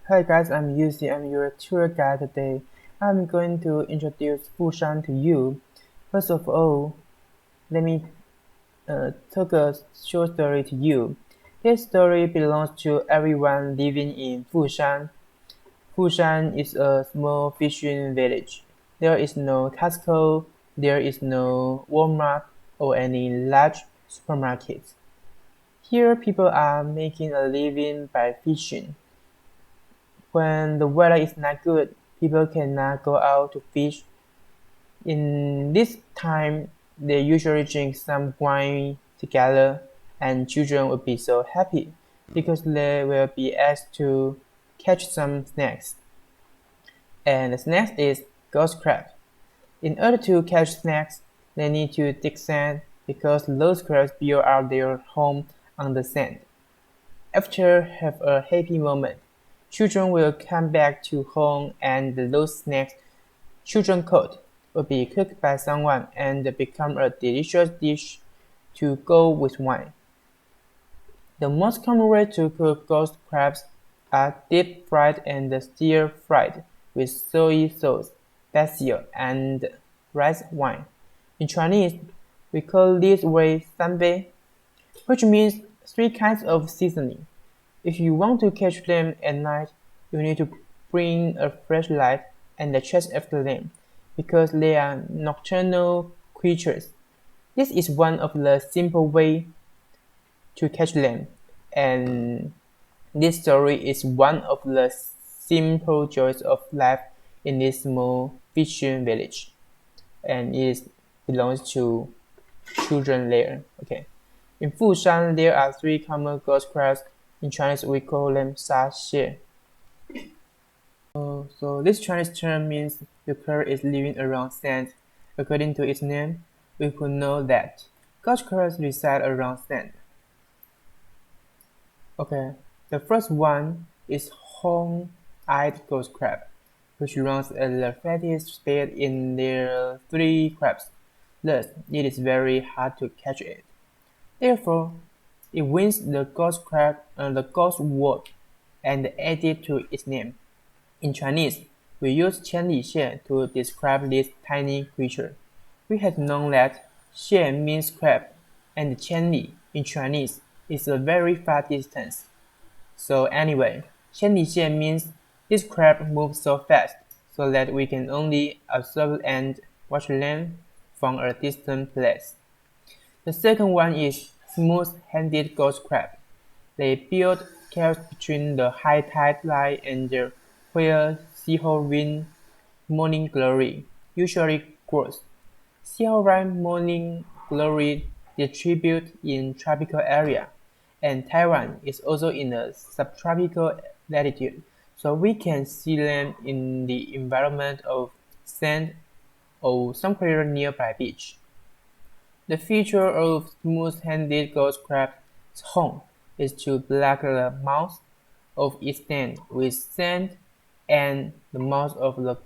Hi guys, I'm Yuzi. I'm your tour guide today. I'm going to introduce Fushan to you. First of all, let me talk a short story to you. This story belongs to everyone living in Fushan. Fushan is a small fishing village. There is no Costco, there is no Walmart or any large supermarkets. Here people are making a living by fishing. When the weather is not good, people cannot go out to fish. In this time, they usually drink some wine together, and children will be so happy because they will be asked to catch some snacks. And the snack is ghost crab. In order to catch snacks, they need to dig sand because those crabs build out their home on the sand. After have a happy moment, children will come back to home and those snacks children caught will be cooked by someone and become a delicious dish to go with wine. The most common way to cook ghost crabs are deep fried and stir fried with soy sauce, basil, and rice wine. In Chinese, we call this way sanbei, which means three kinds of seasoning. If you want to catch them at night, you need to bring a flashlight and chase after them, because they are nocturnal creatures. This is one of the simple ways to catch them, and this story is one of the simple joys of life in this small fishing village, and it belongs to children there. Okay. In Fushan, there are three common ghost crabs. In Chinese, we call them sha xie. So this Chinese term means the crab is living around sand. According to its name, we could know that ghost crabs reside around sand. Okay, the first one is horn-eyed ghost crab, which runs at the fattest speed in their three crabs. Thus, it is very hard to catch it. Therefore, it wins the ghost crab and the ghost word and added to its name. In Chinese, we use qianli to describe this tiny creature. We have known that "xie" means crab, and qianli in Chinese is a very far distance. So anyway, qianli means this crab moves so fast so that we can only observe and watch them from a distant place. The second one is smooth-handed ghost crab. They build caves between the high tide line and where seahorn morning glory usually grows. Seahorn morning glory distribute in tropical area, and Taiwan is also in a subtropical latitude, so we can see them in the environment of sand or somewhere nearby beach. The feature of smooth-handed ghost crab's home is to block the mouth of its den with sand and the mouth of the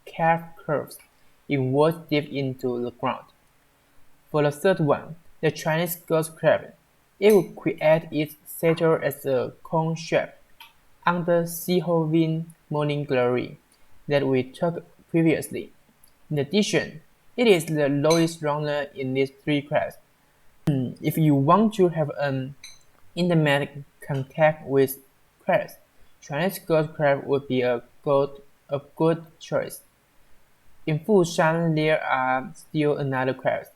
cave curves inwards deep into the ground. For the third one, the Chinese ghost crab, it will create its settle as a cone shape under seahorn morning glory that we talked previously. In addition, it is the lowest runner in these three crabs. If you want to have an intimate contact with crabs, Chinese ghost crab would be a good choice. In Fushan, there are still another crabs.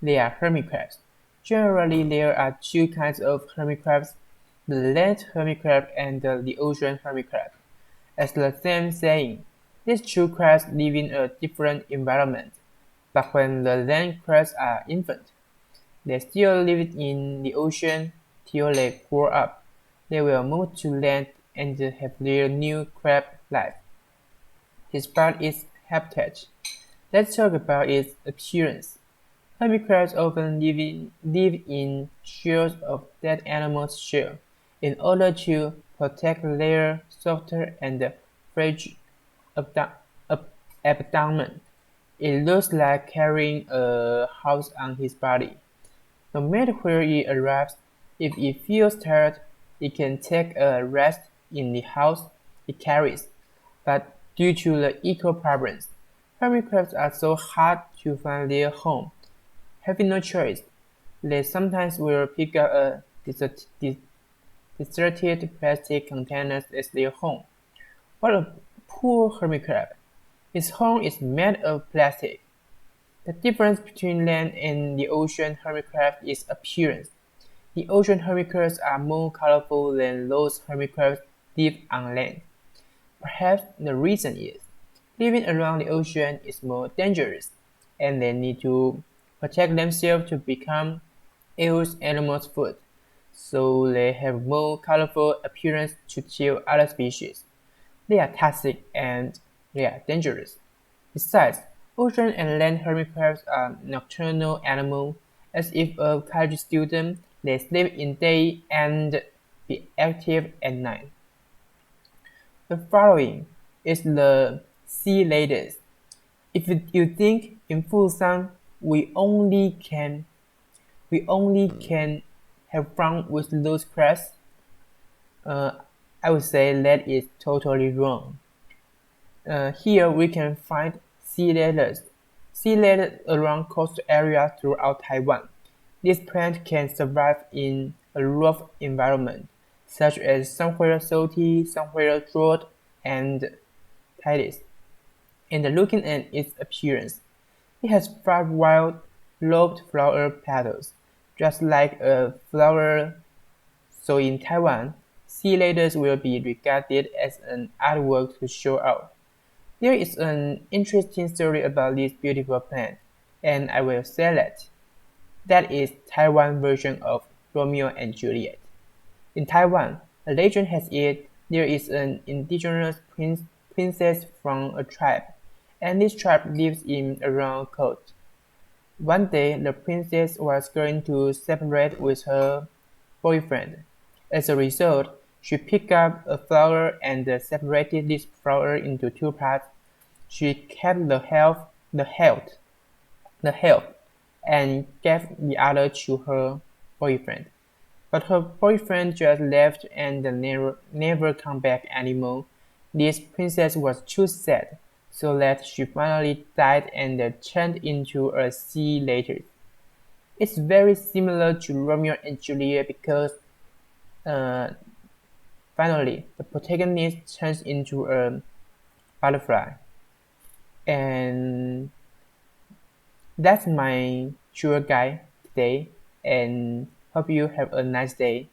They are hermit crabs. Generally, there are two kinds of hermit crabs: the land hermit crab and the ocean hermit crab. As the name saying, these two crabs live in a different environment, but when the land crabs are infant, they still live in the ocean till they grow up. They will move to land and have their new crab life. Despite its habitat, let's talk about its appearance. Hermit crabs often live in shells of dead animals' shell in order to protect their softer and fragile abdomen. It looks like carrying a house on his body. No matter where it arrives, if it feels tired, it can take a rest in the house it carries, but due to the eco problems, hermit crabs are so hard to find their home. Having no choice, they sometimes will pick up a deserted plastic containers as their home. What a poor hermit crab! Its home is made of plastic. The difference between land and the ocean hermit crab is appearance. The ocean hermit crabs are more colorful than those hermit crabs live on land. Perhaps the reason is living around the ocean is more dangerous, and they need to protect themselves to become else animals' food, so they have more colorful appearance to kill other species. They are toxic and they are dangerous. Besides, ocean and land hermit crabs are nocturnal animals. As if a college student, they sleep in day and be active at night. The following is the sea ladies. If you think in Fushan we only can have fun with those crabs, uh, I would say that is totally wrong. Here we can find sea lettuce. Sea lettuce around coastal areas throughout Taiwan. This plant can survive in a rough environment, such as somewhere salty, somewhere drought, and tidis. And looking at its appearance, it has 5 wild, lobed flower petals, just like a flower. So in Taiwan, sea lettuce will be regarded as an artwork to show off. There is an interesting story about this beautiful plant, and I will say that. That is Taiwan version of Romeo and Juliet. In Taiwan, a legend has it there is an indigenous princess from a tribe, and this tribe lives in a round coast. One day, the princess was going to separate with her boyfriend. As a result, she picked up a flower and separated this flower into 2 parts. She kept the health, and gave the other to her boyfriend. But her boyfriend just left and never come back anymore. This princess was too sad, so that she finally died and turned into a sea later. It's very similar to Romeo and Juliet because uh, finally the protagonist turns into a butterfly. And that's my tour guide today, and hope you have a nice day.